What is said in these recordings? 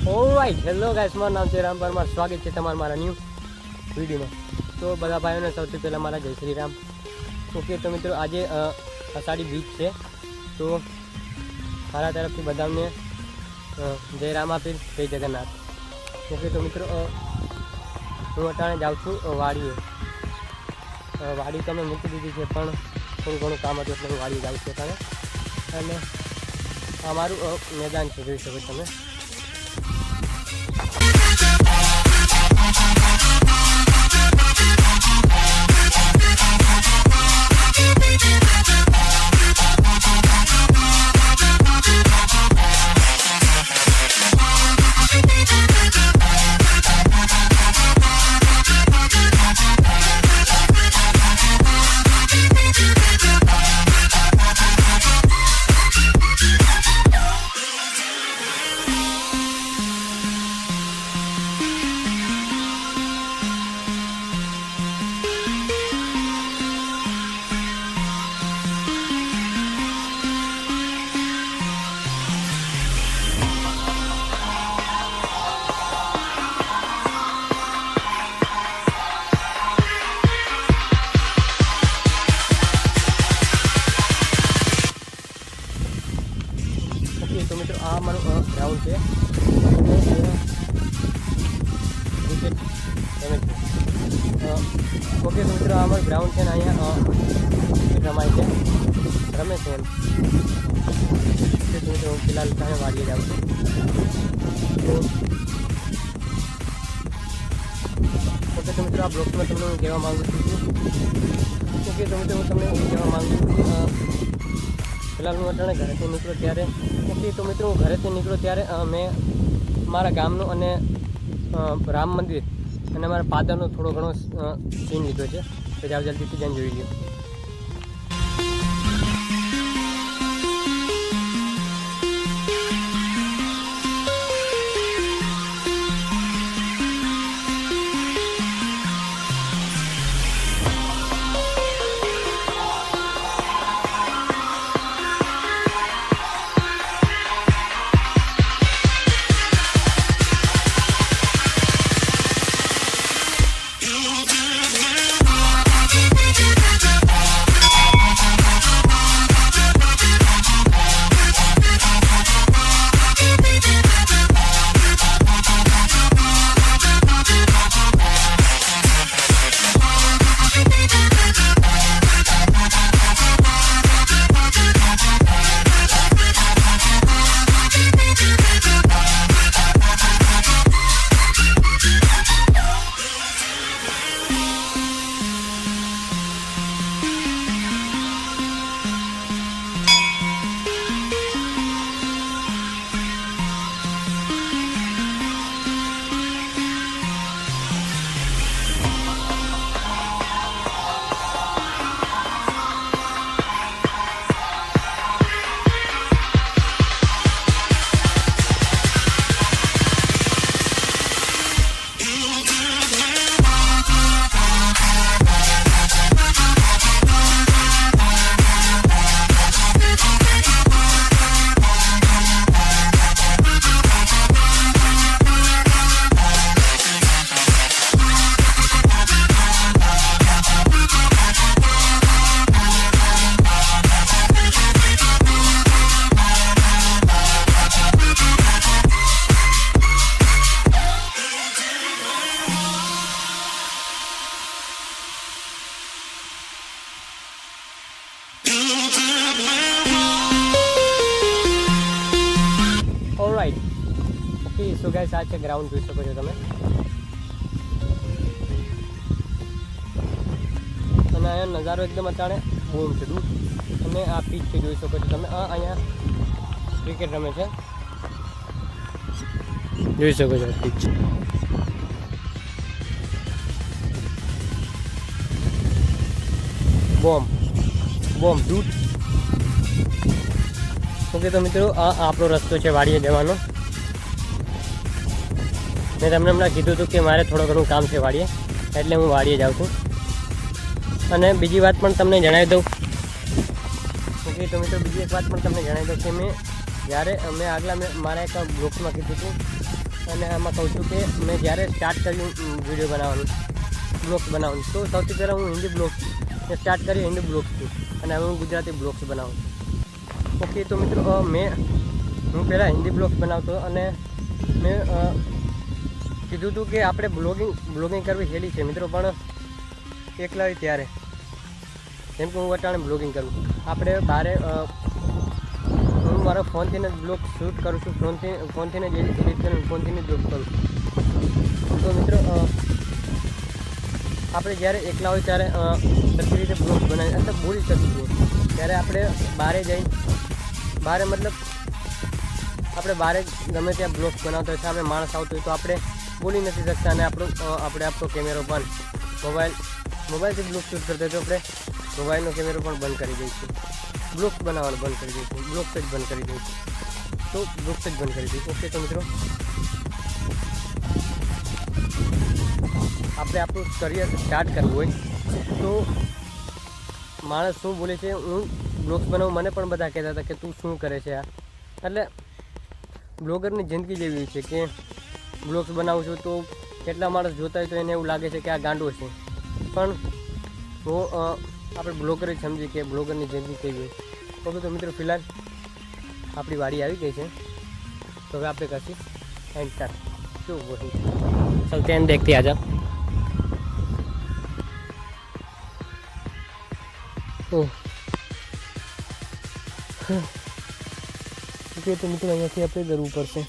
Alright, hello guys, મારું નામ છે રામ પરમાર. સ્વાગત છે તમારા મારા ન્યૂ વિડીયોમાં. તો બધા ભાઈઓને સૌથી પહેલાં મારા જય શ્રી રામ. ઓકે, તો મિત્રો આજે અષાઢી બીજ છે, તો મારા તરફથી બધાને જય રામાપીર, જય જગન્નાથ. ઓકે, તો મિત્રો હું અટાણે જાઉં છું વાડીએ. વાડી તો અમે મૂકી દીધી છે, પણ થોડું ઘણું કામ હતું એટલે હું વાડીએ જાઉં છું અટાણે. અને આ મારું મેદાન છે, જોઈ શકો તમે. તો મિત્રો આ મારું ગ્રાઉન્ડ છે, ક્રિકેટ રમે છે. ઓકે, તો મિત્રો આ મારું ગ્રાઉન્ડ છે ને અહીંયા ક્રિકેટ રમાય છે, રમે છે એમ. તો મિત્રો હું ફિલહાલ ત્યાં વાડીએ જાઉં છું. ઓકે, તો મિત્રો આ બ્લોગમાં તમને હું કહેવા માગું છું. ઓકે, તો મિત્રો હું તમને એવું કહેવા માગું છું, ફિલહાલ હું અટાણે ઘરેથી નીકળ્યો ત્યારે. ઓકે, તો મિત્રો હું ઘરેથી નીકળ્યો ત્યારે મેં મારા ગામનું અને રામ મંદિર અને મારા ફાધરનો થોડો ઘણો સીન લીધો છે, તો જાવ જલ્દીથી જઈને જોઈ લ્યો. ઓલરાઈટ, ઓકે, સો ગાઈસ આ છે ગ્રાઉન્ડ, જોઈ શકો છો તમે. અને અહીંયા નજારો એકદમ અટાણે બોમ છે દૂર. અને આ પીચ છે, જોઈ શકો છો તમે. અહીંયા ક્રિકેટ રમે છે, જોઈ શકો છો પીચ. બોમ દૂર. ઓકે, તો મિત્રો આ આપણો રસ્તો છે વાડીએ જવાનો. મેં તમને હમણાં કીધું હતું કે મારે થોડું ઘણું કામ છે વાડીએ, એટલે હું વાડીએ જાઉં છું. અને બીજી વાત પણ તમને જણાવી દઉં. ઓકે, તો મિત્રો બીજી એક વાત પણ તમને જણાવી દઉં કે મેં જ્યારે મેં આગલા મારા એક બ્લોગમાં કીધું હતું અને આમાં કહું છું કે મેં જ્યારે સ્ટાર્ટ કર્યું વિડીયો બનાવવાનું, બ્લોગ્સ બનાવવાનું, તો સૌથી પહેલાં હું હિન્દી બ્લોગ્સ સ્ટાર્ટ કરી હિન્દી બ્લોગ્સથી, અને હવે હું ગુજરાતી બ્લોગ્સ બનાવું છું. ઓકે, તો મિત્રો હું પહેલાં હિન્દી બ્લોગ્સ બનાવતો, અને મેં કીધું હતું કે આપણે બ્લોગિંગ કરવી હેલી છે મિત્રો, પણ એકલા હોય ત્યારે, જેમ કે હું અટાણે બ્લોગિંગ કરું, આપણે બહાર હું મારા ફોનથી જ બ્લોગ શૂટ કરું છું, ફોનથી જ એડિટ કરું, ફોનથી જ બ્લોગ કરું છું. તો મિત્રો આપણે જ્યારે એકલા હોય ત્યારે સરખી રીતે બ્લોગ બનાવી, એટલે બોલી શકીએ. ત્યારે આપણે બહારે મતલબ આપણે બહારે ગમે ત્યાં બ્લોગ્સ બનાવતા હોય, સામે માણસ આવતો હોય તો આપણે બોલી નથી શકતા, અને આપણો કેમેરો પણ મોબાઈલથી બ્લોગ શૂટ કરતા હોય તો આપણે મોબાઈલનો કેમેરો પણ બંધ કરી દઈશું, બ્લોગ્સ બનાવવાનું બંધ કરી દઈશું, બ્લોગ્સ જ બંધ કરી દઈશું. ઓકે, તો મિત્રો આપણે આપણું કરિયર સ્ટાર્ટ કરવું હોય તો માણસ શું બોલે છે, હું બ્લોગ્સ બનાવું, મને પણ બધા કહેતા હતા કે તું શું કરે છે આ, એટલે બ્લોગરની જિંદગી જેવી છે કે બ્લોગ્સ બનાવું છું તો કેટલા માણસ જોતા હોય તો એને એવું લાગે છે કે આ ગાંડો છે, પણ હું આપણે બ્લોગર જ સમજી કે બ્લોગરની જિંદગી કેવી હોય. ઓકે, તો મિત્રો ફિલહાલ આપણી વાડી આવી ગઈ છે, તો હવે આપણે કરશું એન્ટર. શું બોલું, ચલते हैं देखते आ जा. ઓકે, તો મિત્રો અહીંયાથી આપણે કરવું પડશે,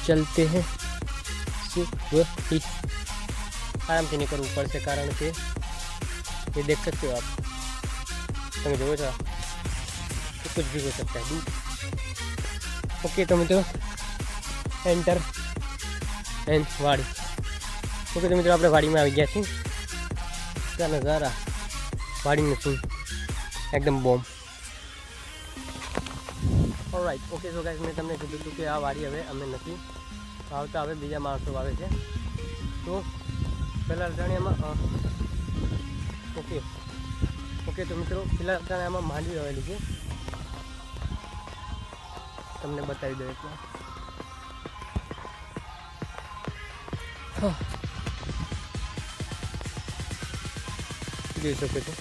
ચલતે हैं આરામથી નીકળવું પડશે, કારણ કે ये देख सकते हो आप, તમે જોવો છો कुछ भी हो सकता है दूर. ओके, तो મિત્રો એન્ટર એન્ડ વાડી. ઓકે, તો મિત્રો આપણે વાડીમાં આવી ગયા છીએ. ત્યાં નજારા વાડીનું સીન એકદમ બોમ્બ. ઓલરાઈટ. ઓકે, તો ગાઈસ મેં તમને કીધું હતું કે આ વાડી હવે અમે નથી વાવતા, હવે બીજા માણસો વાવે છે. તો પહેલાં અટાણિયામાં ઓકે, તો મિત્રો પહેલાં અટાણિયામાં માંડવી વાવેલી છે, તમને બતાવી દઉં એટલે. જોઈ શકો છો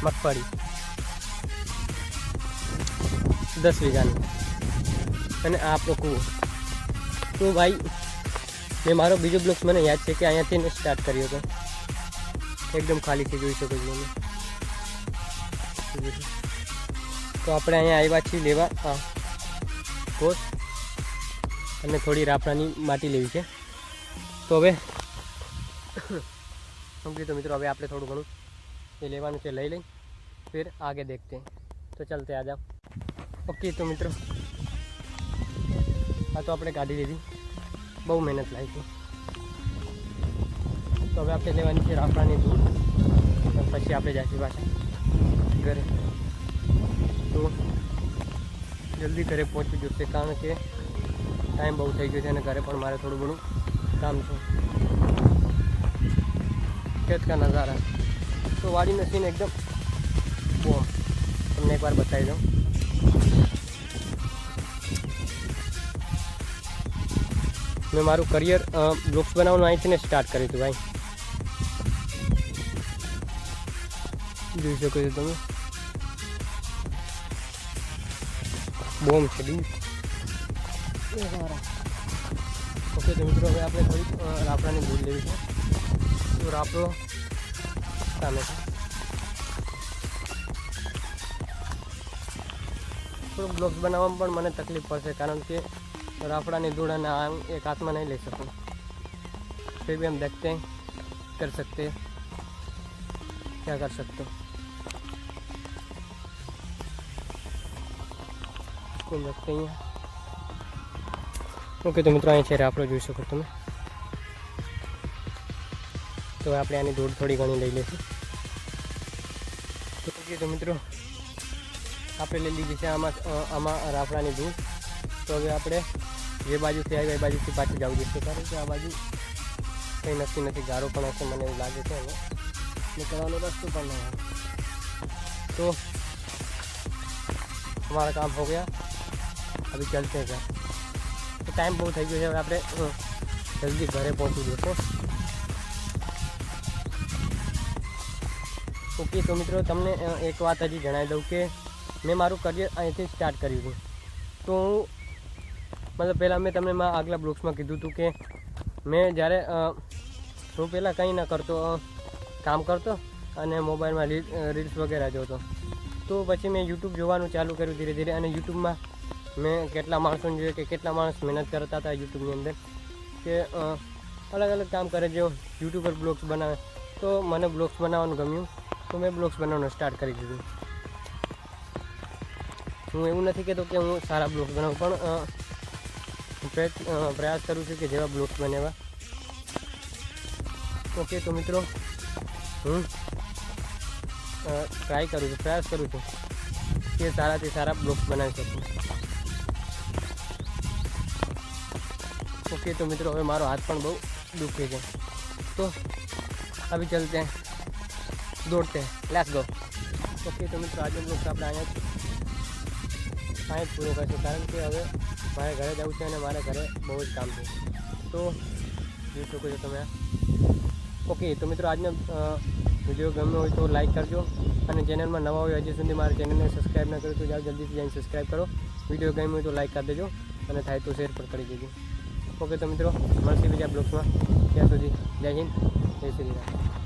મગફળી 10 વીઘાની, અને આ આપણો કૂવો. તો ભાઈ મેં મારો બીજો બ્લોગ્સ મને યાદ છે કે અહીંયાથી મેં સ્ટાર્ટ કર્યો હતો, એકદમ ખાલી છે, જોઈ શકો છો તમે. તો આપણે અહીંયા આવ્યા છીએ લેવા કોસ, અને થોડી રાફડાની માટી લેવી છે. તો હવે ઓકે, તો મિત્રો હવે આપણે થોડું ઘણું એ લેવાનું છે, લઈ લઈ फिर आगे देखते हैं. तो चलते आ जाओ. ओके, तो મિત્રો આ તો આપણે ગાડી લીધી, બહુ મહેનત લાગી હતી. તો હવે આપણે લેવાની છે રાફડાની દૂધ, પછી આપણે જઈશું પાછા ઘરે. તો જલ્દી ઘરે પહોંચી જશે, કારણ કે ટાઈમ બહુ થઈ ગયો છે, અને ઘરે પણ મારે થોડું ઘણું કામ છે. ખેત કા નજારા, તો વાડીનો સીન એકદમ બોમ, તમને એકવાર બતાવી દઉં. મેં મારું કરિયર બ્લોગ્સ બનાવવાનું અહીંથી ને સ્ટાર્ટ કર્યું હતું ભાઈ, જોઈ શકો છો તમે. બોમ છે દૂર. ઓકે, તો મિત્રો હવે આપણે થોડીક રાફડાની દૂધ લેવી છે. તો રાફડો સામે છે. થોડુંક બ્લોગ્સ બનાવવામાં પણ મને તકલીફ પડશે, કારણ કે राफड़ानी धूड़ અને આમ એક હાથમાં નહીં લઈ શકું. फिर भी हम देखते हैं, कर सकते हैं, क्या कर सकते हो. कोई रखते हैं. ओके, तो मित्रों અહીં છે રાફડો, જોઈ શકો તમે. તો આપણે આની ધૂળ થોડી ઘણી લઈ લઈશું. ઓકે, તો મિત્રો આપણે લઈ લીધી છે આમાં રાફડાની ધૂળ. તો હવે આપણે જે બાજુથી આવી એ બાજુથી પાછી જવું જોઈએ, કારણ કે આ બાજુ કંઈ નક્કી નથી, ગારો પણ હશે મને એવું લાગે છે. निकलवाने रस्तों पर नहीं है। तो हमारा काम हो गया, अभी चलते हैं क्या। तो टाइम बहुत થઈ ગયો છે, હવે આપણે જલ્દી ઘરે પહોંચી જઈશું। ઓકે, તો મિત્રો તમને એક વાત હજી જણાવી દઉં કે મેં મારું કરિયર અહીંથી સ્ટાર્ટ કર્યું હતું। તો મતલબ પહેલાં મેં તમને મારા આગલા બ્લોગ્સમાં કીધું હતું કે મેં જ્યારે હું પહેલાં કંઈ ન કરતો, કામ કરતો અને મોબાઈલમાં રીલ્સ વગેરે જોતો। તો પછી મેં યુટ્યુબ જોવાનું ચાલુ કર્યું ધીરે ધીરે, અને યુટ્યુબમાં મેં કેટલા માણસોને જોયું કે કેટલા માણસ મહેનત કરતા હતા યુટ્યુબની અંદર, કે અલગ અલગ કામ કરે, જો યુટ્યુબર બ્લોગ્સ બનાવે। તો મને બ્લોગ્સ બનાવવાનું ગમ્યું, તો મેં બ્લોગ્સ બનાવવાનું સ્ટાર્ટ કરી દીધું। હું એવું નથી કહેતો કે હું સારા બ્લોગ્સ બનાવું, પણ પ્રયાસ કરું છું કે જેવા બ્લોગ્સ બને એવા। ઓકે, તો મિત્રો હું ટ્રાય કરું છું, પ્રયાસ કરું છું કે સારાથી સારા બ્લોગ્સ બનાવી શકું। ओके, तो मित्रों હવે મારો હાથ પણ બહુ દુખે છે, તો अभी चलते हैं, दौड़ते हैं, लेट्स गो। ओके, तो मित्रों આજનો બ્લોગ આપણે અહીંયા પૂરો કરીશું, કારણ કે હવે મારે ઘરે જવું છે અને મારે ઘરે બહુ જ કામ છે, તો જોઈ શકો છો તમે। ઓકે, તો મિત્રો આજનો વિડીયો ગમ્યો હોય તો લાઈક કરજો, અને ચેનલમાં નવા હોય હજી સુધી મારા ચેનલને સબસ્ક્રાઈબ ન કર્યું તો જાઓ જલ્દીથી જઈને સબસ્ક્રાઈબ કરો। વિડીયો ગમ્યો હોય તો લાઈક કરી દેજો, અને થાય તો શેર પણ કરી દેજો। ओके, तो मित्रों મળશે બીજા બ્લોગ્સમાં, ત્યાં સુધી જય હિન્દ, જય શ્રી રામ।